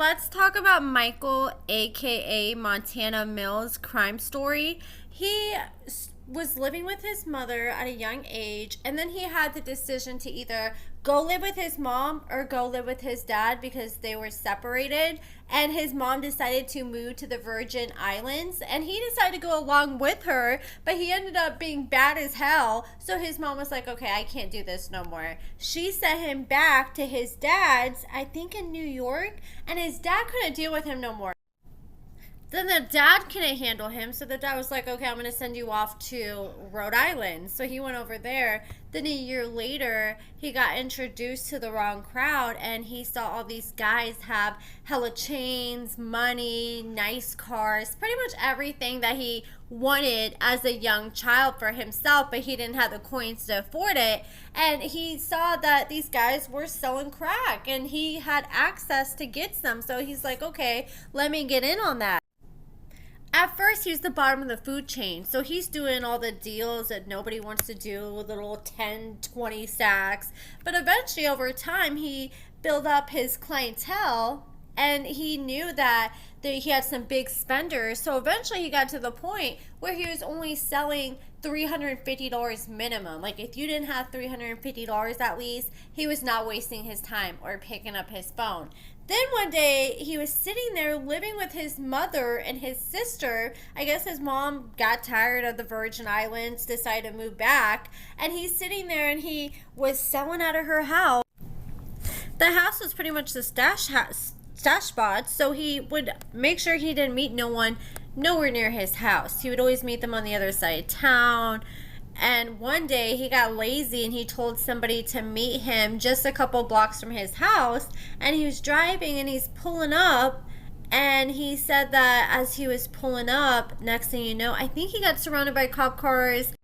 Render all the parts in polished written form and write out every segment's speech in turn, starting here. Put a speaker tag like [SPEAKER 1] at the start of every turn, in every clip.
[SPEAKER 1] let's talk about Michael, aka Montana Mills' crime story. Was living with his mother at a young age, and then he had the decision to either go live with his mom or go live with his dad because they were separated. And his mom decided to move to the Virgin Islands, and he decided to go along with her, but he ended up being bad as hell. So his mom was like, okay, I can't do this no more. She sent him back to his dad's, I think in New York, and his dad couldn't deal with him no more. Then the dad couldn't handle him, so the dad was like, okay, I'm going to send you off to Rhode Island. So he went over there. Then a year later, he got introduced to the wrong crowd, and he saw all these guys have hella chains, money, nice cars, pretty much everything that he wanted as a young child for himself, but he didn't have the coins to afford it. And he saw that these guys were selling crack, and he had access to get some. So he's like, okay, let me get in on that. At first, he was the bottom of the food chain, so he's doing all the deals that nobody wants to do with little 10, 20 sacks. But eventually, over time, he built up his clientele, and he knew that he had some big spenders. So eventually, he got to the point where he was only selling $350 minimum. Like, if you didn't have $350 at least, he was not wasting his time or picking up his phone. Then one day, he was sitting there living with his mother and his sister. I guess his mom got tired of the Virgin Islands, decided to move back, and he's sitting there and he was selling out of her house. The house was pretty much the stash spot, so he would make sure he didn't meet no one nowhere near his house. He would always meet them on the other side of town. And one day he got lazy and he told somebody to meet him just a couple blocks from his house. And he was driving and he's pulling up. And he said that as he was pulling up, next thing you know, I think he got surrounded by cop cars.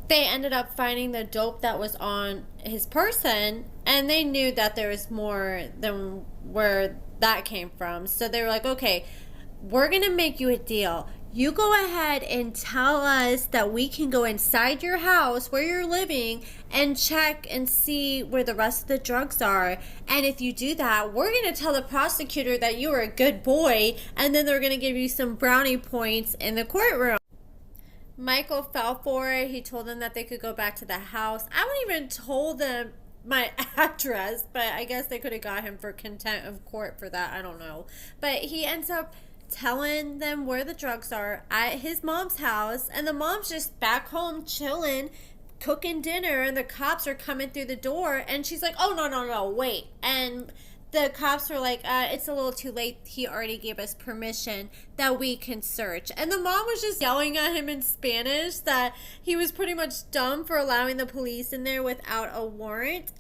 [SPEAKER 1] They ended up finding the dope that was on his person. And they knew that there was more than where that came from. So they were like, okay, we're going to make you a deal. You go ahead and tell us that we can go inside your house where you're living and check and see where the rest of the drugs are. And if you do that, we're going to tell the prosecutor that you were a good boy, and then they're going to give you some brownie points in the courtroom. Michael fell for it. He told them that they could go back to the house. I wouldn't even told them my address, but I guess they could have got him for contempt of court for that. I don't know. But he ends up telling them where the drugs are at his mom's house, and the mom's just back home chilling, cooking dinner, and the cops are coming through the door, and she's like, oh, no, wait. And the cops were like, it's a little too late. He already gave us permission that we can search. And the mom was just yelling at him in Spanish that he was pretty much dumb for allowing the police in there without a warrant.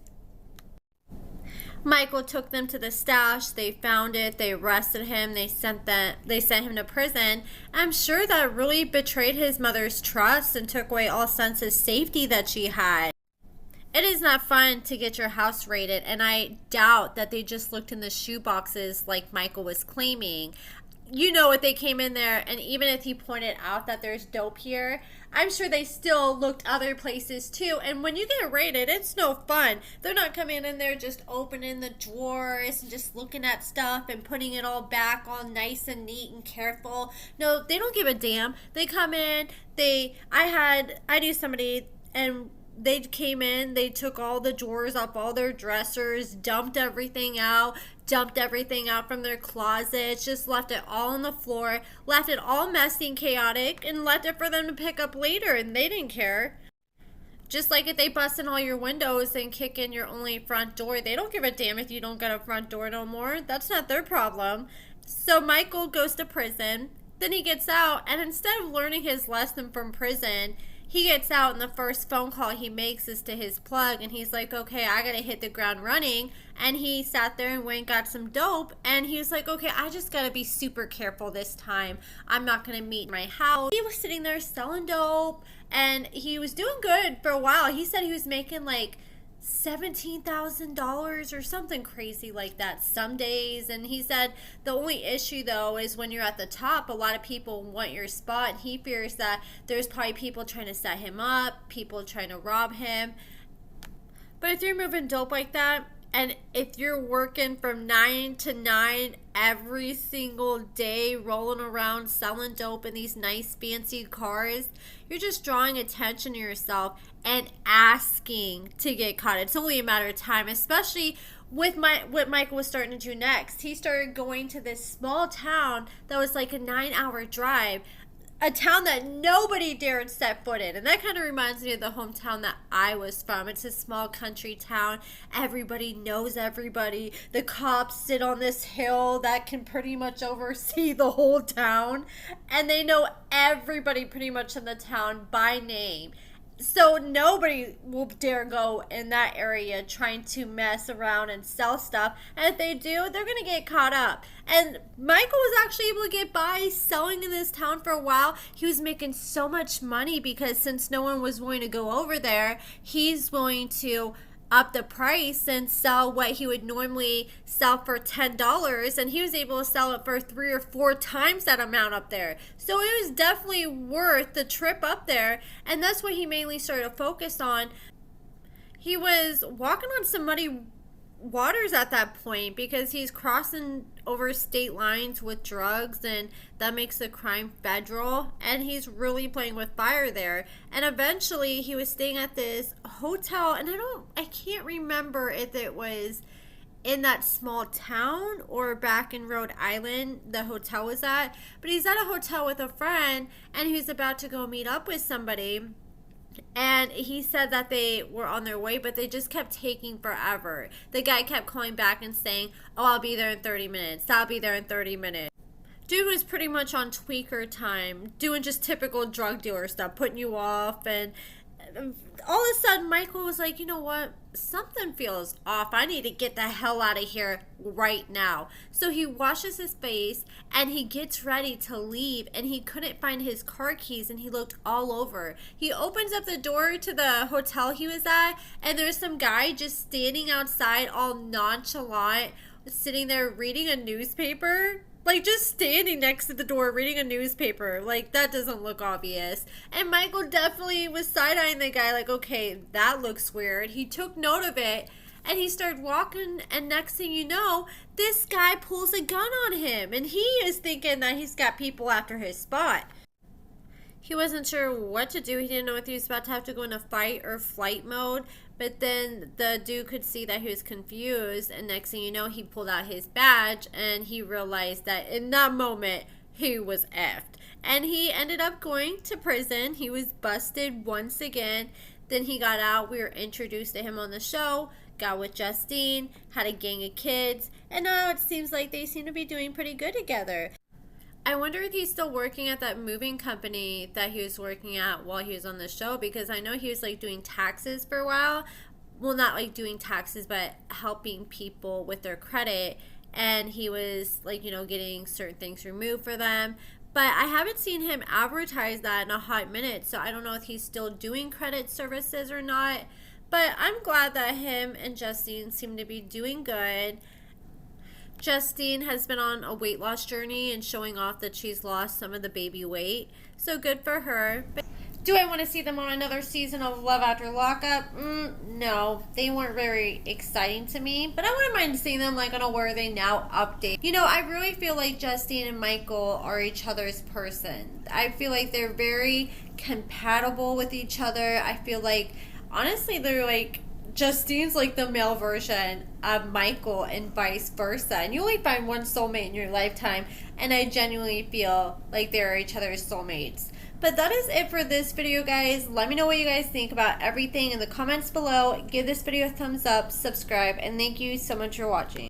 [SPEAKER 1] Michael took them to the stash. They found it. They arrested him. They sent him to prison. I'm sure that really betrayed his mother's trust and took away all sense of safety that she had. It is not fun to get your house raided, and I doubt that they just looked in the shoe boxes like Michael was claiming. You know what, they came in there, and even if he pointed out that there's dope here, I'm sure they still looked other places too. And when you get raided, it's no fun. They're not coming in there just opening the drawers and just looking at stuff and putting it all back all nice and neat and careful. No, they don't give a damn. They come in, I knew somebody, and they came in, they took all the drawers off all their dressers, dumped everything out from their closets, just left it all on the floor, left it all messy and chaotic, and left it for them to pick up later, and they didn't care. Just like if they bust in all your windows and kick in your only front door, they don't give a damn if you don't got a front door no more. That's not their problem. So Michael goes to prison, then he gets out, and instead of learning his lesson from prison, he gets out, and the first phone call he makes is to his plug, and he's like, okay, I gotta hit the ground running. And he sat there and went and got some dope, and he was like, okay, I just gotta be super careful this time. I'm not gonna meet my house. He was sitting there selling dope, and he was doing good for a while. He said he was making like $17,000 or something crazy like that some days. And he said the only issue though is when you're at the top, a lot of people want your spot, and he fears that there's probably people trying to set him up, people trying to rob him. But if you're moving dope like that And if you're working from 9 to 9 every single day, rolling around selling dope in these nice fancy cars, you're just drawing attention to yourself and asking to get caught. It's only a matter of time, especially with what Michael was starting to do next. He started going to this small town that was like a 9-hour drive, a town that nobody dared set foot in. And that kind of reminds me of the hometown that I was from. It's a small country town. Everybody knows everybody. The cops sit on this hill that can pretty much oversee the whole town. And they know everybody pretty much in the town by name. So nobody will dare go in that area trying to mess around and sell stuff. And if they do, they're going to get caught up. And Michael was actually able to get by selling in this town for a while. He was making so much money because since no one was willing to go over there, he's willing to up the price and sell what he would normally sell for $10, and he was able to sell it for 3 or 4 times that amount up there. So it was definitely worth the trip up there, and that's what he mainly started to focus on. He was walking on some muddy waters at that point because he's crossing over state lines with drugs, and that makes the crime federal, and he's really playing with fire there. And eventually he was staying at this hotel, and I can't remember if it was in that small town or back in Rhode Island the hotel was at, but he's at a hotel with a friend and he's about to go meet up with somebody. And he said that they were on their way, but they just kept taking forever. The guy kept calling back and saying, "Oh, I'll be there in 30 minutes. I'll be there in 30 minutes." Dude was pretty much on tweaker time, doing just typical drug dealer stuff, putting you off. And all of a sudden, Michael was like, you know what? Something feels off. I need to get the hell out of here right now. So he washes his face and he gets ready to leave, and he couldn't find his car keys, and he looked all over. He opens up the door to the hotel he was at, and there's some guy just standing outside all nonchalant, sitting there reading a newspaper. Like, just standing next to the door reading a newspaper. Like, that doesn't look obvious. And Michael definitely was side-eyeing the guy like, okay, that looks weird. He took note of it, and he started walking, and next thing you know, this guy pulls a gun on him, and he is thinking that he's got people after his spot. He wasn't sure what to do. He didn't know if he was about to have to go into fight or flight mode. But then the dude could see that he was confused. And next thing you know, he pulled out his badge. And he realized that in that moment, he was effed. And he ended up going to prison. He was busted once again. Then he got out. We were introduced to him on the show. Got with Justine. Had a gang of kids. And now it seems like they seem to be doing pretty good together. I wonder if he's still working at that moving company that he was working at while he was on the show, because I know he was like doing taxes for a while. Well, not like doing taxes, but helping people with their credit. And he was like, you know, getting certain things removed for them. But I haven't seen him advertise that in a hot minute, so I don't know if he's still doing credit services or not. But I'm glad that him and Justine seem to be doing good. Justine has been on a weight loss journey and showing off that she's lost some of the baby weight. So good for her. But do I want to see them on another season of Love After Lockup? No, they weren't very exciting to me. But I wouldn't mind seeing them like on a Where Are They Now update. You know, I really feel like Justine and Michael are each other's person. I feel like they're very compatible with each other. I feel like, honestly, they're like, Justine's like the male version of Michael and vice versa. And you only find one soulmate in your lifetime. And I genuinely feel like they're each other's soulmates. But that is it for this video, guys. Let me know what you guys think about everything in the comments below. Give this video a thumbs up, subscribe, and thank you so much for watching.